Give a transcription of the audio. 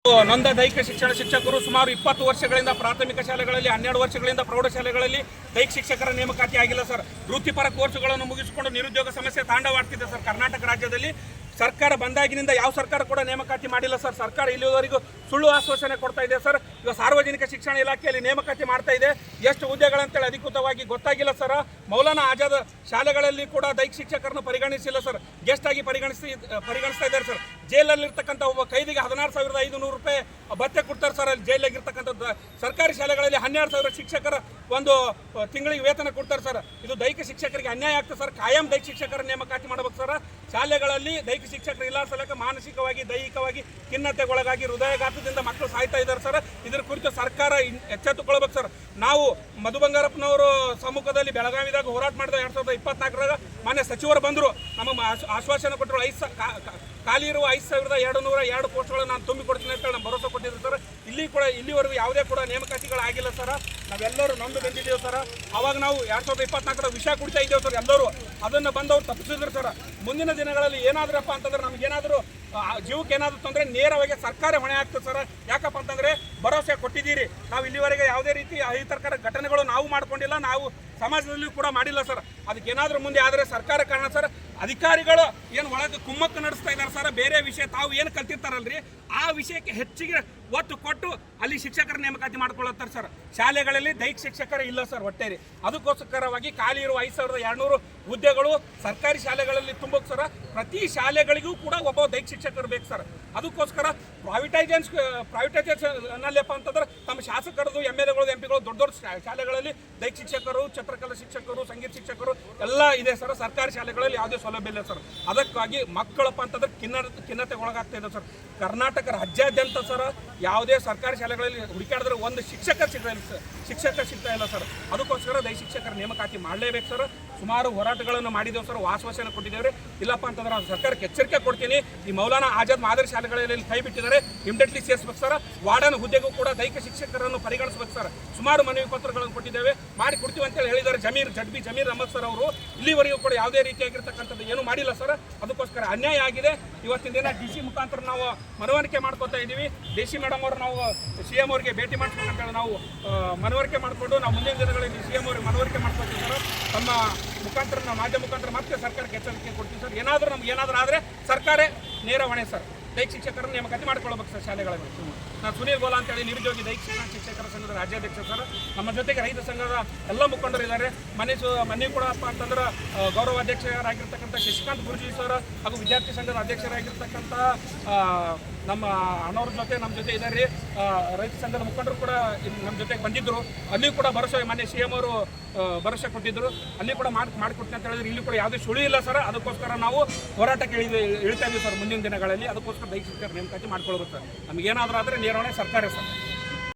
ನೊಂದ ದೈಹಿಕ ಶಿಕ್ಷಣ ಶಿಕ್ಷಕರು ಸುಮಾರು 20 ವರ್ಷಗಳಿಂದ ಪ್ರಾಥಮಿಕ ಶಾಲೆಗಳಲ್ಲಿ 12 ವರ್ಷಗಳಿಂದ ಪ್ರೌಢಶಾಲೆಗಳಲ್ಲಿ ದೈಹಿಕ ಶಿಕ್ಷಕರ ನೇಮಕಾತಿ ಆಗಿಲ್ಲ ಸರ್. ವೃತ್ತಿಪರ ಕೋರ್ಸುಗಳನ್ನು ಮುಗಿಸಿಕೊಂಡು ನಿರುದ್ಯೋಗ ಸಮಸ್ಯೆ ತಾಂಡವಾಡ್ತಿದೆ ಸರ್ ಕರ್ನಾಟಕ ರಾಜ್ಯದಲ್ಲಿ. ಸರ್ಕಾರ ಬಂದಾಗಿನಿಂದ ಯಾವ ಸರ್ಕಾರ ಕೂಡ ನೇಮಕಾತಿ ಮಾಡಿಲ್ಲ ಸರ್. ಸರ್ಕಾರ ಇಲ್ಲಿವರೆಗೂ ಸುಳ್ಳು ಆಶ್ವಾಸನೆ ಕೊಡ್ತಾ ಇದೆ ಸರ್. ಈಗ ಸಾರ್ವಜನಿಕ ಶಿಕ್ಷಣ ಇಲಾಖೆಯಲ್ಲಿ ನೇಮಕಾತಿ ಮಾಡ್ತಾ ಇದೆ, ಎಷ್ಟು ಹುದ್ದೆಗಳಂತೇಳಿ ಅಧಿಕೃತವಾಗಿ ಗೊತ್ತಾಗಿಲ್ಲ ಸರ್. ಮೌಲಾನಾ ಆಜಾದ್ ಶಾಲೆಗಳಲ್ಲಿ ಕೂಡ ದೈಹಿಕ ಶಿಕ್ಷಕರನ್ನು ಪರಿಗಣಿಸಿಲ್ಲ ಸರ್, ಗೆಸ್ಟ್ ಆಗಿ ಪರಿಗಣಿಸ್ತಾ ಇದ್ದಾರೆ ಸರ್. ಜೈಲಲ್ಲಿರ್ತಕ್ಕಂಥ ಒಬ್ಬ ಕೈದಿಗೆ 16,500 ರೂಪಾಯಿ ಭತ್ಯೆ ಕೊಡ್ತಾರೆ ಸರ್. ಅಲ್ಲಿ ಜೈಲಾಗಿರ್ತಕ್ಕಂಥದ್ದು ಸರ್ಕಾರಿ ಶಾಲೆಗಳಲ್ಲಿ 12,000 ಶಿಕ್ಷಕರ ಒಂದು ತಿಂಗಳಿಗೆ ವೇತನ ಕೊಡ್ತಾರೆ ಸರ್. ಇದು ದೈಹಿಕ ಶಿಕ್ಷಕರಿಗೆ ಅನ್ಯಾಯ ಆಗ್ತದೆ ಸರ್. ಕಾಯಂ ದೈಹಿಕ ಶಿಕ್ಷಕರ ನೇಮಕಾತಿ ಮಾಡಬೇಕು ಸರ್. ಶಾಲೆಗಳಲ್ಲಿ ದೈಹಿಕ ಶಿಕ್ಷಕರು ಇಲ್ಲ ಸಲಕ ಮಾನಸಿಕವಾಗಿ ದೈಹಿಕವಾಗಿ ಖಿನ್ನತೆಗೊಳಗಾಗಿ ಹೃದಯಾಘಾತದಿಂದ ಮಕ್ಕಳು ಸಾಯ್ತಾ ಇದ್ದಾರೆ ಸರ್. ಇದರ ಕುರಿತು ಸರ್ಕಾರ ಎಚ್ಚೆತ್ತುಕೊಳ್ಬೇಕು ಸರ್. ನಾವು ಮಧು ಬಂಗಾರಪ್ಪನವರು ಸಮ್ಮುಖದಲ್ಲಿ ಬೆಳಗಾವಿದಾಗ ಹೋರಾಟ ಮಾಡಿದ 2024 ಮಾನ್ಯ ಸಚಿವರು ಬಂದರು, ನಮ್ಮ ಆಶ್ವಾಸನೆ ಕೊಟ್ಟರು. ಖಾಲಿ ಇರುವ 5,202 ಪೋಸ್ಟ್ಗಳನ್ನು ನಾನು ತುಂಬಿಕೊಡ್ತೀನಿ ಅಂತ ಹೇಳಿ ನಮ್ಮ ಭರವಸೆ ಕೊಟ್ಟಿದ್ರು ಸರ್. ಇಲ್ಲಿವರೆಗೂ ಯಾವುದೇ ಕೂಡ ನೇಮಕಾತಿಗಳಾಗಿಲ್ಲ ಸರ್. ನಾವೆಲ್ಲರೂ ನೊಂದು ಬಂದಿದ್ದೇವೆ ಸರ್. ಅವಾಗ ನಾವು 2024 ವಿಷ ಕುಡಿತಾ ಇದ್ದೇವೆ ಸರ್. ಎಲ್ಲರೂ ಅದನ್ನು ಬಂದವರು ತಪ್ಪಿಸಿದ್ರು ಸರ್. ಮುಂದಿನ ದಿನಗಳಲ್ಲಿ ಏನಾದ್ರಪ್ಪ ಅಂತಂದ್ರೆ ನಮಗೇನಾದರೂ ಜೀವಕ್ಕೆ ಏನಾದರೂ ತೊಂದರೆ ನೇರವಾಗಿ ಸರ್ಕಾರ ಹೊಣೆ ಆಗ್ತದೆ ಸರ್. ಯಾಕಪ್ಪ ಅಂತಂದರೆ ಭರವಸೆ ಕೊಟ್ಟಿದ್ದೀರಿ. ನಾವು ಇಲ್ಲಿವರೆಗೆ ಯಾವುದೇ ರೀತಿ ಅಹಿತಕರ ಘಟನೆಗಳು ನಾವು ಮಾಡ್ಕೊಂಡಿಲ್ಲ, ನಾವು ಸಮಾಜದಲ್ಲಿ ಕೂಡ ಮಾಡಿಲ್ಲ ಸರ್. ಅದಕ್ಕೇನಾದರೂ ಮುಂದೆ ಆದರೆ ಸರ್ಕಾರ ಕಾರಣ ಸರ್. ಅಧಿಕಾರಿಗಳು ಏನು ಒಳಗೆ ಕುಮ್ಮಕ್ಕು ನಡೆಸ್ತಾ ಇದ್ದಾರೆ ಸರ್. ಬೇರೆ ವಿಷಯ ತಾವು ಏನು ಕಲ್ತಿರ್ತಾರಲ್ರಿ ಆ ವಿಷಯಕ್ಕೆ ಹೆಚ್ಚಿಗೆ ಒತ್ತು ಕೊಟ್ಟು ಅಲ್ಲಿ ಶಿಕ್ಷಕರ ನೇಮಕಾತಿ ಮಾಡ್ಕೊಳ್ಳುತ್ತಾರೆ ಸರ್. ಶಾಲೆಗಳಲ್ಲಿ ದೈಹಿಕ ಶಿಕ್ಷಕರೇ ಇಲ್ಲ ಸರ್ ಒಟ್ಟೇರಿ. ಅದಕ್ಕೋಸ್ಕರವಾಗಿ ಖಾಲಿ ಇರುವ 5,200 ಹುದ್ದೆಗಳು ಸರ್ಕಾರಿ ಶಾಲೆಗಳಲ್ಲಿ ತುಂಬಬೇಕು ಸರ್. ಪ್ರತಿ ಶಾಲೆಗಳಿಗೂ ಕೂಡ ಒಬ್ಬ ದೈಹಿಕ ಶಿಕ್ಷಕರು ಬೇಕು ಸರ್. ಅದಕ್ಕೋಸ್ಕರ ಪ್ರೈವೇಟೈಸೇಷನ್ನಲ್ಲಪ್ಪ ಅಂತಂದ್ರೆ ತಮ್ಮ ಶಾಸಕರದು MLAಗಳು MP ಗಳು ದೊಡ್ಡ ದೊಡ್ಡ ಶಾಲೆಗಳಲ್ಲಿ ದೈಹಿಕ ಶಿಕ್ಷಕರು, ಚಿತ್ರಕಲಾ ಶಿಕ್ಷಕರು, ಸಂಗೀತ ಶಿಕ್ಷಕರು ಎಲ್ಲ ಇದೆ ಸರ್. ಸರ್ಕಾರಿ ಶಾಲೆಗಳಲ್ಲಿ ಯಾವುದೇ ಸೌಲಭ್ಯ ಇಲ್ಲ ಸರ್. ಅದಕ್ಕಾಗಿ ಮಕ್ಕಳಪ್ಪ ಅಂತಂದ್ರೆ ಖಿನ್ನತೆಗೊಳಗಾಗ್ತಾ ಇದೆ ಸರ್. ಕರ್ನಾಟಕ ರಾಜ್ಯಾದ್ಯಂತ ಸರ್ ಯಾವುದೇ ಸರ್ಕಾರಿ ಶಾಲೆಗಳಲ್ಲಿ ಹುಡುಕಾಡಿದ್ರೆ ಒಂದು ಶಿಕ್ಷಕ ಸಿಗ್ತಾ ಇಲ್ಲ ಸರ್. ಅದಕ್ಕೋಸ್ಕರ ದೈಹಿಕ ಶಿಕ್ಷಕರ ನೇಮಕಾತಿ ಮಾಡಲೇಬೇಕು ಸರ್. ಸುಮಾರು ಹೋರಾಟಗಳನ್ನು ಮಾಡಿದ್ದೇವೆ ಸರ್, ಆಶ್ವಾಸನೆ ಕೊಟ್ಟಿದ್ದೇವೆ. ಇಲ್ಲಪ್ಪ ಅಂತಂದ್ರೆ ನಾನು ಸರ್ಕಾರಕ್ಕೆ ಎಚ್ಚರಿಕೆ ಕೊಡ್ತೀನಿ. ಈ ಮೌಲಾನಾ ಆಜಾದ್ ಮಾದರಿ ಶಾಲೆಗಳಲ್ಲಿ ಕೈ ಬಿಟ್ಟಿದ್ದಾರೆ, ಇಮಿಡಿಯೇಟ್ಲಿ ಸೇರಿಸ್ಬೇಕು ಸರ್. ವಾರ್ಡನ್ ಹುದ್ದೆಗೂ ಕೂಡ ದೈಹಿಕ ಶಿಕ್ಷಕರನ್ನು ಪರಿಗಣಿಸಬೇಕು ಸರ್. ಸುಮಾರು ಮನವಿ ಪತ್ರಗಳನ್ನು ಕೊಟ್ಟಿದ್ದೇವೆ, ಮಾಡಿ ಕೊಡ್ತೀವಿ ಅಂತೇಳಿ ಹೇಳಿದ್ದಾರೆ ಜಮೀರ್ ಅಹಮದ್ ಸರ್ ಅವರು. ಇಲ್ಲಿವರೆಗೂ ಕೂಡ ಯಾವುದೇ ರೀತಿಯಾಗಿರ್ತಕ್ಕಂಥದ್ದು ಏನು ಮಾಡಿಲ್ಲ ಸರ್. ಅದಕ್ಕೋಸ್ಕರ ಅನ್ಯಾಯ ಆಗಿದೆ. ಇವತ್ತಿನ ದಿನ DC ಮುಖಾಂತರ ನಾವು ಮನವರಿಕೆ ಮಾಡ್ಕೊತಾ ಇದ್ದೀವಿ. DC ಮೇಡಮ್ ಅವರು ನಾವು CM ಅವರಿಗೆ ಭೇಟಿ ಮಾಡಿಸ್ಬೇಕಂತೇಳಿ ನಾವು ಮನವರಿಕೆ ಮಾಡಿಕೊಂಡು ನಾವು ಮುಂದಿನ ದಿನಗಳಲ್ಲಿ CM ಅವರಿಗೆ ಮನವರಿಕೆ ಮಾಡ್ಕೊತೀವಿ ಸರ್. ತಮ್ಮ ಮುಖಾಂತರ ನಾವು ಮಾಧ್ಯಮ ಮುಖಾಂತರ ಮತ್ತೆ ಸರ್ಕಾರಕ್ಕೆ ಎಚ್ಚರಿಕೆ ಕೊಡ್ತೀವಿ ಸರ್. ಏನಾದರೂ ಆದರೆ ಸರ್ಕಾರ ನೇರ ಹೊಣೆ ಸರ್. ದೈಹಿಕ ಶಿಕ್ಷಕರನ್ನು ನೇಮಕಾತಿ ಮಾಡ್ಕೊಳ್ಬೇಕು ಸರ್ ಶಾಲೆಗಳಲ್ಲಿ. ನಾನು ಸುನೀಲ್ ಗೋಲಾ ಅಂತೇಳಿ ನಿರುದ್ಯೋಗಿ ದೈಹಿಕ ಶಿಕ್ಷಣ ಶಿಕ್ಷಕರ ಸಂಘದ ರಾಜ್ಯಾಧ್ಯಕ್ಷ ಸರ್. ನಮ್ಮ ಜೊತೆಗೆ ರೈತ ಸಂಘದ ಎಲ್ಲ ಮುಖಂಡರು ಇದ್ದಾರೆ. ಮನೆ ಕೂಡ ಅಪ್ಪ ಅಂತಂದ್ರೆ ಗೌರವ ಅಧ್ಯಕ್ಷರಾಗಿರ್ತಕ್ಕಂಥ ಶಶಿಕಾಂತ್ ಗುರುಜಿ ಸರ್ ಹಾಗೂ ವಿದ್ಯಾರ್ಥಿ ಸಂಘದ ಅಧ್ಯಕ್ಷರಾಗಿರ್ತಕ್ಕಂಥ ನಮ್ಮ ಅಣ್ಣವ್ರ ಜೊತೆ ನಮ್ಮ ಜೊತೆ ಇದ್ದಾರೆ. ರೈತ ಸಂಘದ ಮುಖಂಡರು ಕೂಡ ನಮ್ಮ ಜೊತೆಗೆ ಬಂದಿದ್ದರು. ಅಲ್ಲಿ ಕೂಡ ಭರವಸೆ ಮಾನ್ಯ CM ಅವರು ಭರವಸೆ ಕೊಟ್ಟಿದ್ದರು. ಅಲ್ಲಿ ಕೂಡ ಮಾಡಿಕೊಡ್ತೀನಿ ಅಂತ ಹೇಳಿದ್ರೆ ಇಲ್ಲಿ ಕೂಡ ಯಾವುದೇ ಸುಳಿ ಇಲ್ಲ ಸರ್. ಅದಕ್ಕೋಸ್ಕರ ನಾವು ಹೋರಾಟಕ್ಕೆ ಇಳಿತಾ ಇದ್ದೀವಿ ಸರ್ ಮುಂದಿನ ದಿನಗಳಲ್ಲಿ. ಅದಕ್ಕೋಸ್ಕರ ದೈಹಿಕ ಶಿಕ್ಷಕರ ನೇಮಕಾತಿ ಮಾಡ್ಕೊಳ್ಬೇಕು ಸರ್. ನಮಗೇನಾದರೂ ಆದರೆ ನೇರವಣೆ ಸರ್ಕಾರ ಸರ್.